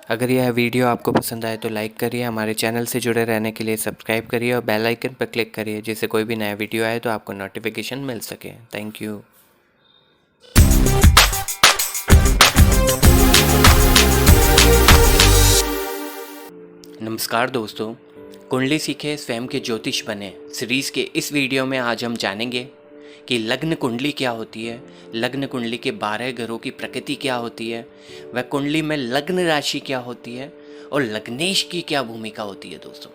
अगर यह वीडियो आपको पसंद आए तो लाइक करिए, हमारे चैनल से जुड़े रहने के लिए सब्सक्राइब करिए और बेल आइकन पर क्लिक करिए, जिससे कोई भी नया वीडियो आए तो आपको नोटिफिकेशन मिल सके। Thank you. नमस्कार दोस्तों, कुंडली सीखे स्वयं के ज्योतिष बने सीरीज़ के इस वीडियो में आज हम जानेंगे कि लग्न कुंडली क्या होती है, लग्न कुंडली के 12 ग्रहों की प्रकृति क्या होती है, वह कुंडली में लग्न राशि क्या होती है और लग्नेश की क्या भूमिका होती है दोस्तों।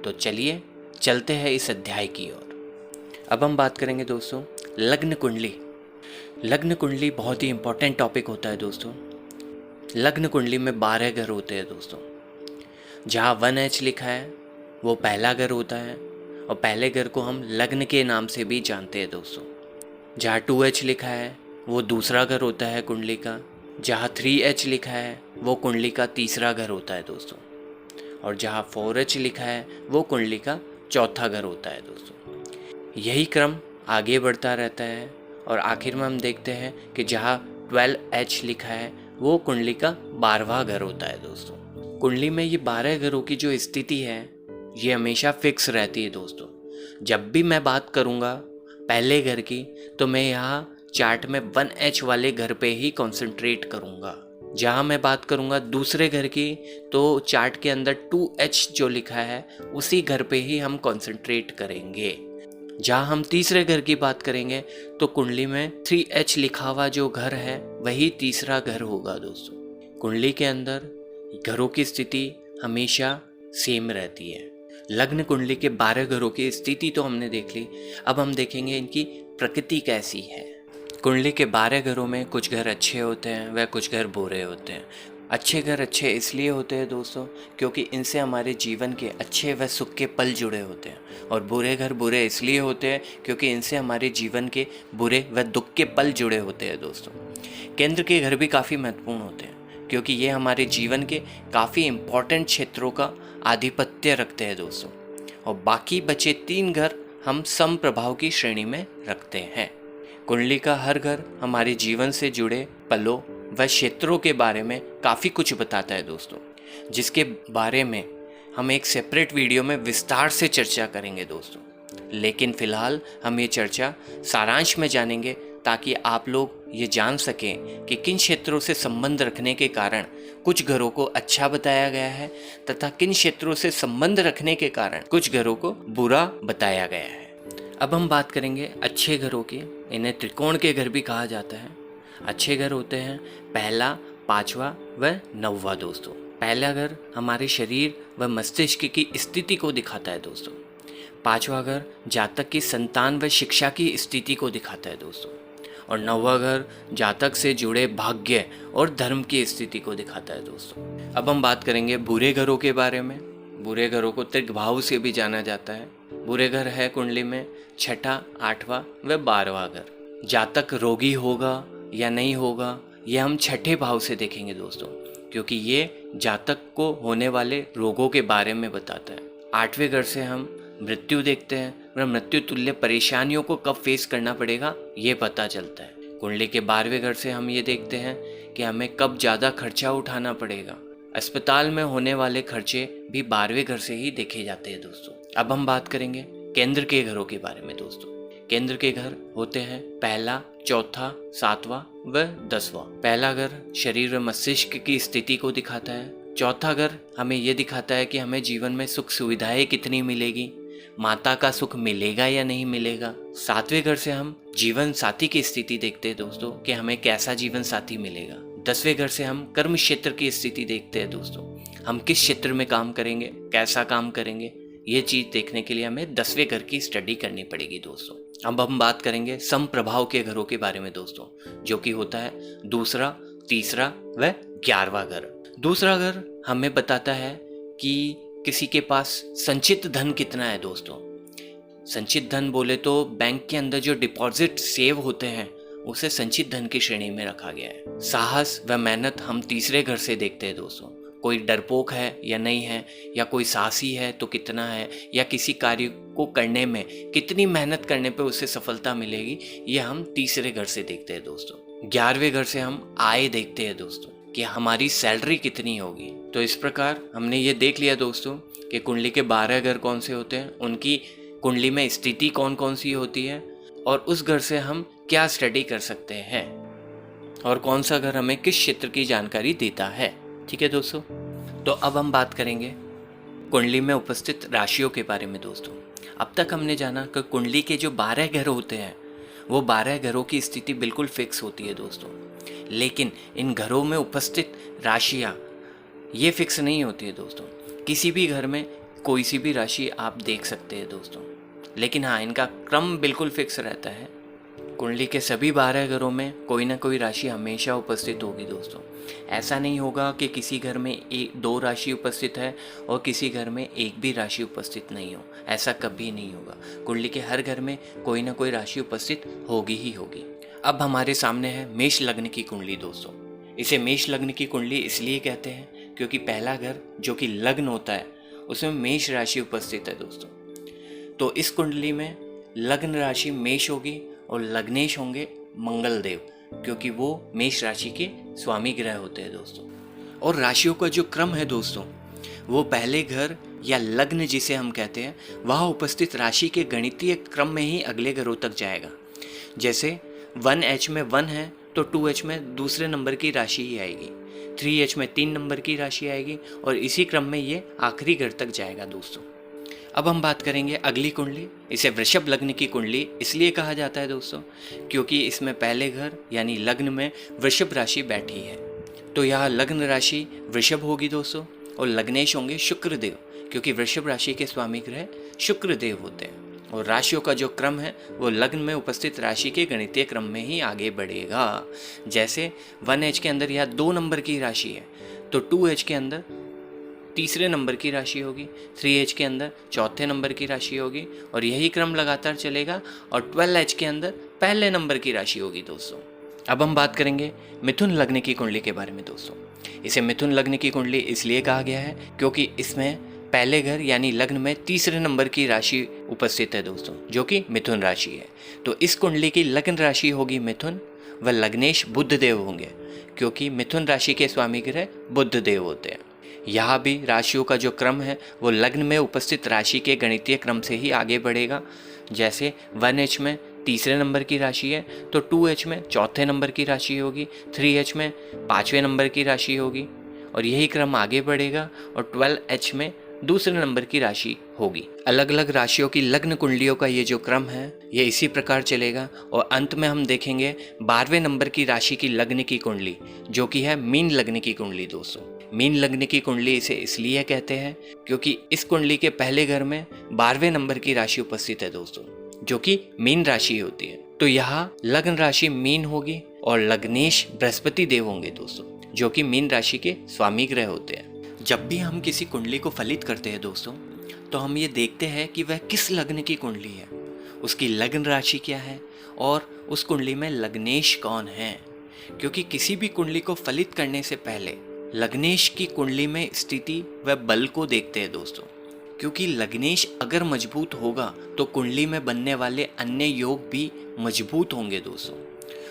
तो चलिए चलते हैं इस अध्याय की ओर। अब हम बात करेंगे दोस्तों लग्न कुंडली। लग्न कुंडली बहुत ही इंपॉर्टेंट टॉपिक होता है दोस्तों। लग्न कुंडली में 12 ग्रह होते हैं दोस्तों। जहाँ 1H लिखा है वो पहला घर होता है और पहले घर को हम लग्न के नाम से भी जानते हैं दोस्तों। जहाँ 2H लिखा है वो दूसरा घर होता है कुंडली का। जहाँ 3H लिखा है वो कुंडली का तीसरा घर होता है दोस्तों। और जहाँ 4H लिखा है वो कुंडली का चौथा घर होता है दोस्तों। यही क्रम आगे बढ़ता रहता है और आखिर में हम देखते हैं कि जहाँ 12H लिखा है वो कुंडली का 12वां घर होता है दोस्तों। कुंडली में ये 12 घरों की जो स्थिति है ये हमेशा फिक्स रहती है दोस्तों। जब भी मैं बात करूँगा पहले घर की तो मैं यहाँ चार्ट में 1H वाले घर पे ही कंसंट्रेट करूँगा। जहाँ मैं बात करूँगा दूसरे घर की तो चार्ट के अंदर 2H जो लिखा है उसी घर पे ही हम कंसंट्रेट करेंगे। जहाँ हम तीसरे घर की बात करेंगे तो कुंडली में 3H लिखा हुआ जो घर है वही तीसरा घर होगा दोस्तों। कुंडली के अंदर घरों की स्थिति हमेशा सेम रहती है। लग्न कुंडली के 12 घरों की स्थिति तो हमने देख ली, अब हम देखेंगे इनकी प्रकृति कैसी है। कुंडली के 12 घरों में कुछ घर अच्छे होते हैं व कुछ घर बुरे होते हैं। अच्छे घर अच्छे इसलिए होते हैं दोस्तों क्योंकि इनसे हमारे जीवन के अच्छे व सुख के पल जुड़े होते हैं, और बुरे घर बुरे इसलिए होते हैं क्योंकि इनसे हमारे जीवन के बुरे व दुख के पल जुड़े होते हैं दोस्तों। केंद्र के घर भी काफ़ी महत्वपूर्ण होते हैं क्योंकि ये हमारे जीवन के काफ़ी इम्पॉर्टेंट क्षेत्रों का आधिपत्य रखते हैं दोस्तों। और बाकी बचे 3 घर हम सम प्रभाव की श्रेणी में रखते हैं। कुंडली का हर घर हमारे जीवन से जुड़े पलों व क्षेत्रों के बारे में काफ़ी कुछ बताता है दोस्तों, जिसके बारे में हम एक सेपरेट वीडियो में विस्तार से चर्चा करेंगे दोस्तों। लेकिन फ़िलहाल हम ये चर्चा सारांश में जानेंगे ताकि आप लोग ये जान सकें कि किन क्षेत्रों से संबंध रखने के कारण कुछ घरों को अच्छा बताया गया है तथा किन क्षेत्रों से संबंध रखने के कारण कुछ घरों को बुरा बताया गया है। अब हम बात करेंगे अच्छे घरों की। इन्हें त्रिकोण के घर भी कहा जाता है। अच्छे घर होते हैं पहला, 5वां व 9वां दोस्तों। पहला घर हमारे शरीर व मस्तिष्क की स्थिति को दिखाता है दोस्तों। 5वां घर जातक की संतान व शिक्षा की स्थिति को दिखाता है दोस्तों। और 9वां घर जातक से जुड़े भाग्य और धर्म की स्थिति को दिखाता है दोस्तों। अब हम बात करेंगे बुरे घरों के बारे में। बुरे घरों को त्रिग्भाव से भी जाना जाता है। बुरे घर है कुंडली में 6ठा, 8वां व 12वां घर। जातक रोगी होगा या नहीं होगा यह हम 6ठे भाव से देखेंगे दोस्तों, क्योंकि ये जातक को होने वाले रोगों के बारे में बताता है। 8वें घर से हम मृत्यु देखते हैं, मृत्यु तुल्य परेशानियों को कब फेस करना पड़ेगा ये पता चलता है। कुंडली के 12वें घर से हम ये देखते हैं कि हमें कब ज़्यादा खर्चा उठाना पड़ेगा। अस्पताल में होने वाले खर्चे भी 12वें घर से ही देखे जाते हैं दोस्तों। अब हम बात करेंगे केंद्र के घरों के बारे में दोस्तों। केंद्र के घर होते हैं पहला, चौथा, 7वां व 10वां। पहला घर शरीर व मस्तिष्क की स्थिति को दिखाता है। चौथा घर हमें ये दिखाता है कि हमें जीवन में सुख सुविधाएं कितनी मिलेगी, माता का सुख मिलेगा या नहीं मिलेगा। 7वें घर से हम जीवन साथी की स्थिति देखते हैं दोस्तों कि हमें कैसा जीवन साथी मिलेगा। 10वें घर से हम कर्म क्षेत्र की स्थिति देखते हैं दोस्तों, हम किस क्षेत्र में काम करेंगे, कैसा काम करेंगे। ये चीज़ देखने के लिए हमें 10वें घर की स्टडी करनी पड़ेगी दोस्तों। अब हम बात करेंगे सम प्रभाव के घरों के बारे में दोस्तों, जो कि होता है दूसरा, तीसरा व 11वां घर। दूसरा घर हमें बताता है कि किसी के पास संचित धन कितना है दोस्तों। संचित धन बोले तो बैंक के अंदर जो डिपॉजिट सेव होते हैं उसे संचित धन की श्रेणी में रखा गया है। साहस व मेहनत हम तीसरे घर से देखते हैं दोस्तों। कोई डरपोक है या नहीं है, या कोई साहसी है तो कितना है, या किसी कार्य को करने में कितनी मेहनत करने पे उसे सफलता मिलेगी, ये हम तीसरे घर से देखते हैं दोस्तों। 11वें घर से हम आय देखते हैं दोस्तों। कि हमारी सैलरी कितनी होगी। तो इस प्रकार हमने ये देख लिया दोस्तों कि कुंडली के 12 घर कौन से होते हैं, उनकी कुंडली में स्थिति कौन कौन सी होती है और उस घर से हम क्या स्टडी कर सकते हैं और कौन सा घर हमें किस क्षेत्र की जानकारी देता है। ठीक है दोस्तों, तो अब हम बात करेंगे कुंडली में उपस्थित राशियों के बारे में। दोस्तों अब तक हमने जाना कि कुंडली के जो 12 घर होते हैं वो 12 घरों की स्थिति बिल्कुल फिक्स होती है दोस्तों, लेकिन इन घरों में उपस्थित राशियाँ ये फिक्स नहीं होती है दोस्तों। किसी भी घर में कोई सी भी राशि आप देख सकते हैं दोस्तों, लेकिन हाँ इनका क्रम बिल्कुल फिक्स रहता है। कुंडली के सभी 12 घरों में कोई ना कोई राशि हमेशा उपस्थित होगी दोस्तों। ऐसा नहीं होगा कि किसी घर में दो राशि उपस्थित है और किसी घर में एक भी राशि उपस्थित नहीं हो, ऐसा कभी नहीं होगा। कुंडली के हर घर में कोई ना कोई राशि उपस्थित होगी ही होगी। अब हमारे सामने है मेष लग्न की कुंडली दोस्तों। इसे मेष लग्न की कुंडली इसलिए कहते हैं क्योंकि पहला घर जो कि लग्न होता है उसमें मेष राशि उपस्थित है दोस्तों। तो इस कुंडली में लग्न राशि मेष होगी और लग्नेश होंगे मंगल देव, क्योंकि वो मेष राशि के स्वामी ग्रह होते हैं दोस्तों। और राशियों का जो क्रम है दोस्तों वो पहले घर या लग्न जिसे हम कहते हैं वहाँ उपस्थित राशि के गणितीय क्रम में ही अगले घरों तक जाएगा। जैसे 1H में 1 है तो 2H में दूसरे नंबर की राशि ही आएगी, 3H में 3 नंबर की राशि आएगी और इसी क्रम में ये आखिरी घर तक जाएगा दोस्तों। अब हम बात करेंगे अगली कुंडली। इसे वृषभ लग्न की कुंडली इसलिए कहा जाता है दोस्तों क्योंकि इसमें पहले घर यानी लग्न में वृषभ राशि बैठी है। तो यहाँ लग्न राशि वृषभ होगी दोस्तों और लग्नेश होंगे शुक्र देव, क्योंकि वृषभ राशि के स्वामी ग्रह शुक्र देव होते हैं। और राशियों का जो क्रम है वो लग्न में उपस्थित राशि के गणितीय क्रम में ही आगे बढ़ेगा। जैसे 1H के अंदर यहाँ 2 नंबर की राशि है तो 2H के अंदर तीसरे नंबर की राशि होगी, 3H के अंदर चौथे नंबर की राशि होगी और यही क्रम लगातार चलेगा और 12H के अंदर पहले नंबर की राशि होगी दोस्तों। अब हम बात करेंगे मिथुन लग्न की कुंडली के बारे में दोस्तों। इसे मिथुन लग्न की कुंडली इसलिए कहा गया है क्योंकि इसमें पहले घर यानी लग्न में तीसरे नंबर की राशि उपस्थित है दोस्तों, जो कि मिथुन राशि है। तो इस कुंडली की लग्न राशि होगी मिथुन व लग्नेश बुध देव होंगे, क्योंकि मिथुन राशि के स्वामी ग्रह बुध देव होते हैं। यहाँ भी राशियों का जो क्रम है वो लग्न में उपस्थित राशि के गणितीय क्रम से ही आगे बढ़ेगा। जैसे 1H में तीसरे नंबर की राशि है तो 2H में चौथे नंबर की राशि होगी, 3H में 5वें नंबर की राशि होगी और यही क्रम आगे बढ़ेगा और 12H में दूसरे नंबर की राशि होगी। अलग अलग राशियों की लग्न कुंडलियों का ये जो क्रम है ये इसी प्रकार चलेगा और अंत में हम देखेंगे 12वें नंबर की राशि की लग्न की कुंडली, जो कि है मीन लग्न की कुंडली दोस्तों। मीन लग्न की कुंडली इसे इसलिए कहते हैं क्योंकि इस कुंडली के पहले घर में 12वें नंबर की राशि उपस्थित है दोस्तों, जो कि मीन राशि होती है। तो यहाँ लग्न राशि मीन होगी और लग्नेश बृहस्पति देव होंगे दोस्तों, जो कि मीन राशि के स्वामी ग्रह होते हैं। जब भी हम किसी कुंडली को फलित करते हैं दोस्तों तो हम ये देखते हैं कि वह किस लग्न की कुंडली है, उसकी लग्न राशि क्या है और उस कुंडली में लग्नेश कौन है। क्योंकि किसी भी कुंडली को फलित करने से पहले लग्नेश की कुंडली में स्थिति व बल को देखते हैं दोस्तों, क्योंकि लग्नेश अगर मजबूत होगा तो कुंडली में बनने वाले अन्य योग भी मजबूत होंगे दोस्तों।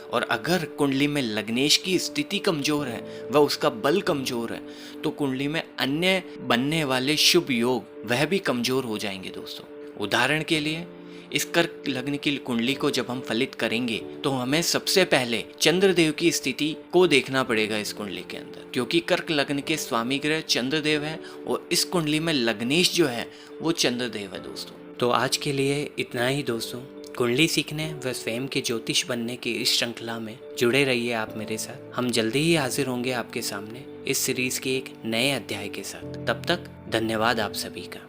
और अगर कुंडली में लग्नेश की स्थिति कमजोर है व उसका बल कमजोर है तो कुंडली में अन्य बनने वाले शुभ योग वह भी कमजोर हो जाएंगे दोस्तों। उदाहरण के लिए इस कर्क लग्न की कुंडली को जब हम फलित करेंगे तो हमें सबसे पहले चंद्रदेव की स्थिति को देखना पड़ेगा इस कुंडली के अंदर, क्योंकि कर्क लग्न के स्वामी ग्रह चंद्रदेव है और इस कुंडली में लग्नेश जो है वो चंद्रदेव है दोस्तों। तो आज के लिए इतना ही दोस्तों। कुंडली सीखने व स्वयं के ज्योतिष बनने की इस श्रृंखला में जुड़े रहिए आप मेरे साथ। हम जल्दी ही हाजिर होंगे आपके सामने इस सीरीज के एक नए अध्याय के साथ। तब तक धन्यवाद आप सभी का।